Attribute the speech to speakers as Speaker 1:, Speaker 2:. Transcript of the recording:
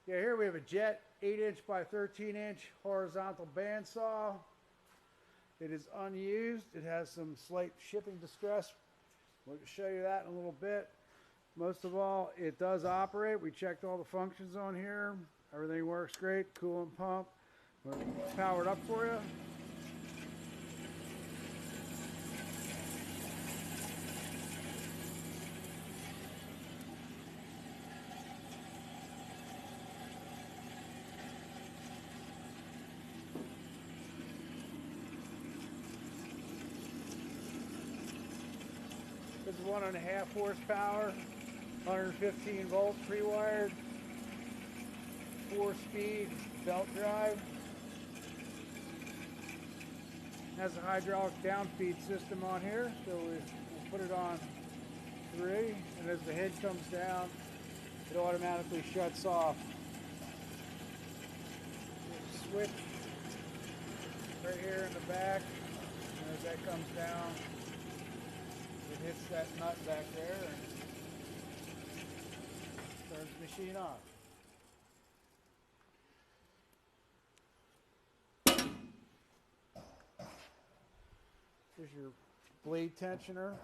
Speaker 1: Yeah, here we have a Jet 8-inch by 13-inch horizontal bandsaw. It is unused. It has some slight shipping distress. We'll show you that in a little bit. Most of all, it does operate. We checked all the functions on here. Everything works great. Coolant pump. It's powered up for you. This is 1.5 horsepower, 115 volts pre-wired, 4-speed belt drive. Has a hydraulic down feed system on here, so we'll put it on 3, and as the head comes down, it automatically shuts off. Switch right here in the back, and as that comes down, it hits that nut back there and turns the machine off. Here's your blade tensioner.